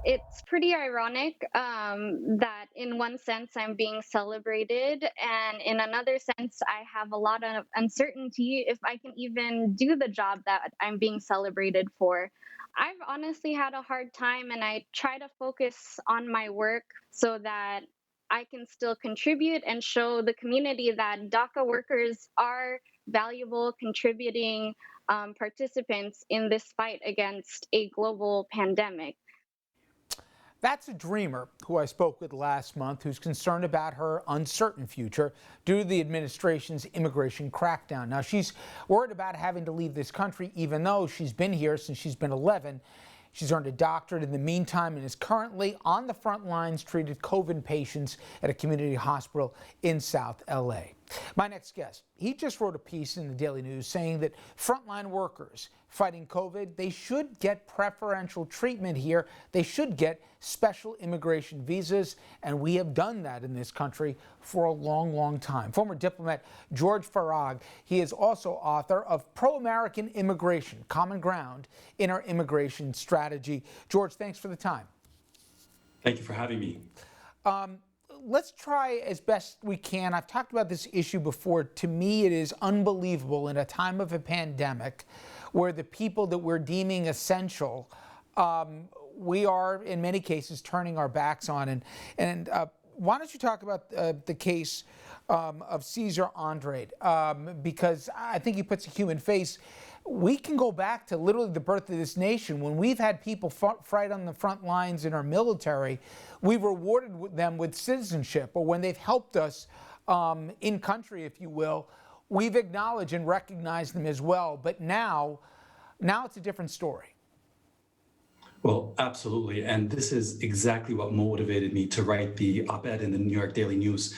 It's pretty ironic that in one sense I'm being celebrated, and in another sense I have a lot of uncertainty if I can even do the job that I'm being celebrated for. I've honestly had a hard time, and I try to focus on my work so that I can still contribute and show the community that DACA workers are valuable, contributing participants in this fight against a global pandemic. That's a dreamer who I spoke with last month who's concerned about her uncertain future due to the administration's immigration crackdown. Now, she's worried about having to leave this country even though she's been here since she's been 11. She's earned a doctorate in the meantime and is currently on the front lines treating COVID patients at a community hospital in South LA. My next guest, he just wrote a piece in the Daily News saying that frontline workers fighting COVID, they should get preferential treatment here. They should get special immigration visas, and we have done that in this country for a long, long time. Former diplomat George Farag, he is also author of Pro-American Immigration, Common Ground in Our Immigration Strategy. George, thanks for the time. Thank you for having me. Let's try as best we can. I've talked about this issue before. To me, it is unbelievable in a time of a pandemic where the people that we're deeming essential, we are in many cases turning our backs on. And why don't you talk about the case of Cesar Andrade, because I think he puts a human face. We can go back to literally the birth of this nation. When we've had people fight on the front lines in our military, we've rewarded them with citizenship, or when they've helped us in country, if you will, we've acknowledged and recognized them as well. But now it's a different story. Well, absolutely. And this is exactly what motivated me to write the op-ed in the New York Daily News.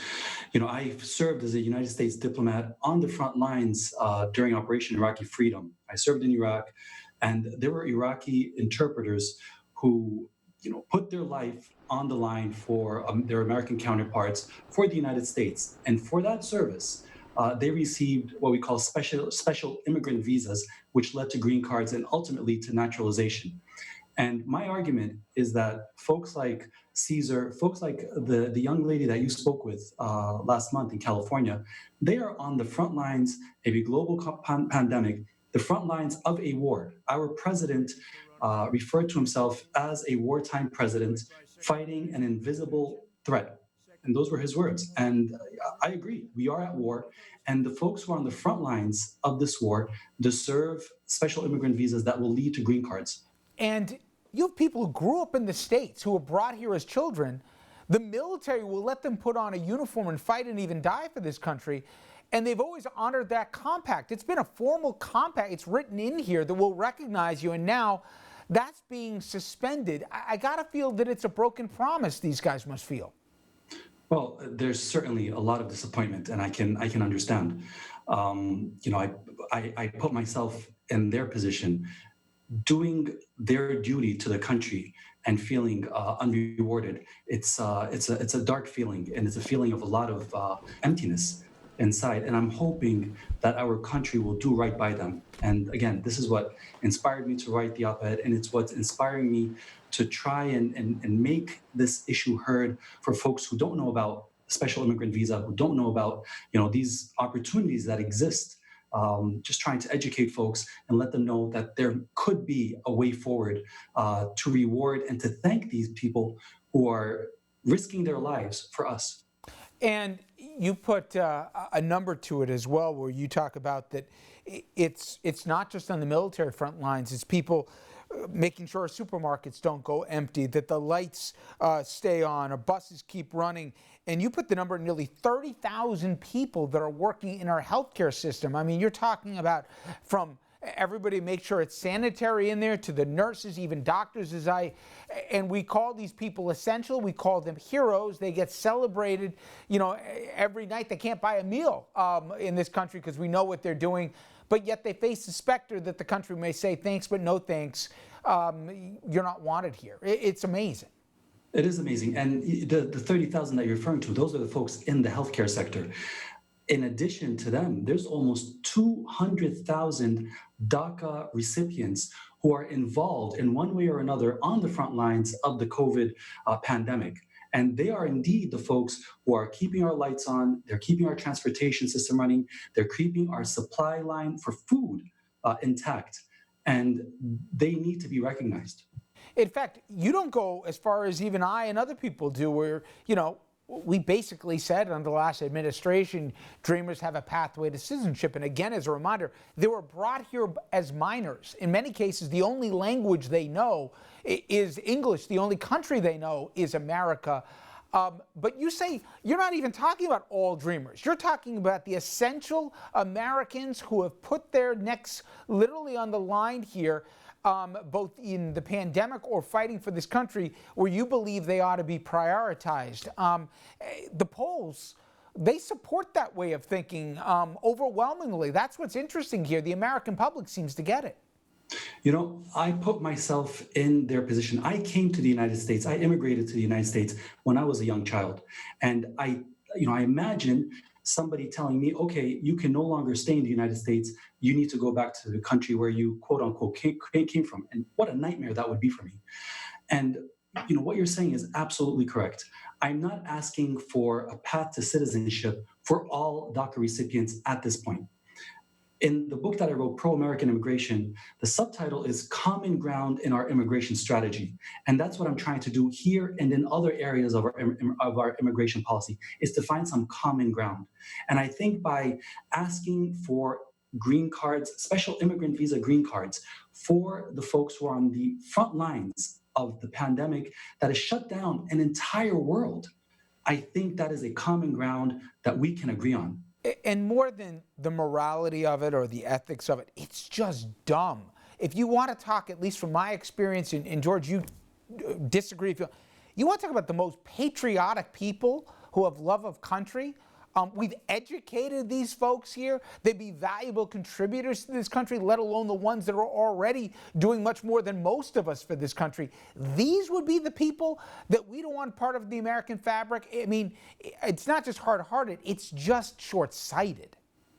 You know, I served as a United States diplomat on the front lines during Operation Iraqi Freedom. I served in Iraq, and there were Iraqi interpreters who, put their life on the line for their American counterparts for the United States. And for that service, they received what we call special immigrant visas, which led to green cards and ultimately to naturalization. And my argument is that folks like Caesar, folks like the young lady that you spoke with last month in California, they are on the front lines of a global pandemic, the front lines of a war. Our president referred to himself as a wartime president fighting an invisible threat. And those were his words. And I agree, we are at war. And the folks who are on the front lines of this war deserve special immigrant visas that will lead to green cards. And you have people who grew up in the States who were brought here as children. The military will let them put on a uniform and fight and even die for this country. And they've always honored that compact. It's been a formal compact. It's written in here that will recognize you. And now that's being suspended. I got to feel that it's a broken promise these guys must feel. Well, there's certainly a lot of disappointment, and I can understand. I put myself in their position, doing their duty to the country and feeling unrewarded. It's a dark feeling, and it's a feeling of a lot of emptiness inside. And I'm hoping that our country will do right by them. And again, this is what inspired me to write the op-ed, and it's what's inspiring me to try and make this issue heard for folks who don't know about special immigrant visa, who don't know about these opportunities that exist. Just trying to educate folks and let them know that there could be a way forward to reward and to thank these people who are risking their lives for us. And you put a number to it as well, where you talk about that it's not just on the military front lines, it's people making sure supermarkets don't go empty, that the lights stay on, or buses keep running. And you put the number at nearly 30,000 people that are working in our healthcare system. I mean, you're talking about from everybody make sure it's sanitary in there to the nurses, even doctors, and we call these people essential. We call them heroes. They get celebrated, every night. They can't buy a meal in this country because we know what they're doing. But yet they face the specter that the country may say, thanks, but no thanks. You're not wanted here. It's amazing. It is amazing. And the 30,000 that you're referring to, those are the folks in the healthcare sector. In addition to them, there's almost 200,000 DACA recipients who are involved in one way or another on the front lines of the COVID pandemic. And they are indeed the folks who are keeping our lights on, they're keeping our transportation system running, they're keeping our supply line for food intact. And they need to be recognized. In fact, you don't go as far as even I and other people do, where, we basically said under the last administration, Dreamers have a pathway to citizenship. And again, as a reminder, they were brought here as minors. In many cases, the only language they know is English. The only country they know is America. But you say you're not even talking about all Dreamers. You're talking about the essential Americans who have put their necks literally on the line here, both in the pandemic or fighting for this country, where you believe they ought to be prioritized. The polls, they support that way of thinking overwhelmingly. That's what's interesting here. The American public seems to get it. I put myself in their position. I came to the United States. I immigrated to the United States when I was a young child. And I imagine somebody telling me, okay, you can no longer stay in the United States. You need to go back to the country where you, quote unquote, came from. And what a nightmare that would be for me. And what you're saying is absolutely correct. I'm not asking for a path to citizenship for all DACA recipients at this point. In the book that I wrote, Pro-American Immigration, the subtitle is Common Ground in Our Immigration Strategy. And that's what I'm trying to do here and in other areas of our immigration policy, is to find some common ground. And I think by asking for green cards, special immigrant visa green cards for the folks who are on the front lines of the pandemic that has shut down an entire world, I think that is a common ground that we can agree on. And more than the morality of it or the ethics of it, it's just dumb. If you want to talk, at least from my experience, and George, you disagree, if you want to talk about the most patriotic people who have love of country, we've educated these folks here. They'd be valuable contributors to this country, let alone the ones that are already doing much more than most of us for this country. These would be the people that we don't want part of the American fabric. I mean, it's not just hard-hearted, it's just short-sighted.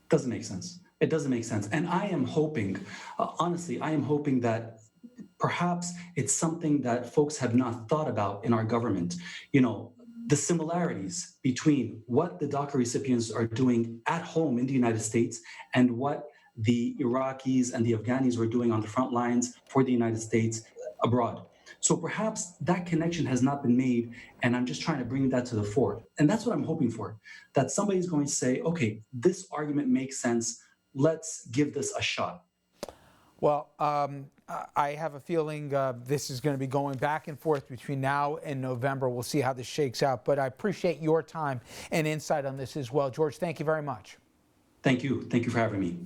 Doesn't make sense. It doesn't make sense. And I am hoping, honestly, I am hoping that perhaps it's something that folks have not thought about in our government. The similarities between what the DACA recipients are doing at home in the United States and what the Iraqis and the Afghanis were doing on the front lines for the United States abroad. So perhaps that connection has not been made, and I'm just trying to bring that to the fore. And that's what I'm hoping for, that somebody's going to say, okay, this argument makes sense. Let's give this a shot. Well, I have a feeling this is going to be going back and forth between now and November. We'll see how this shakes out. But I appreciate your time and insight on this as well. George, thank you very much. Thank you. Thank you for having me.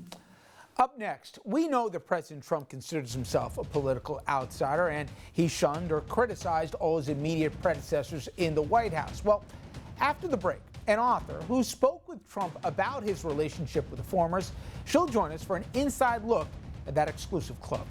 Up next, we know that President Trump considers himself a political outsider, and he shunned or criticized all his immediate predecessors in the White House. Well, after the break, an author who spoke with Trump about his relationship with the formers, she'll join us for an inside look at that exclusive club.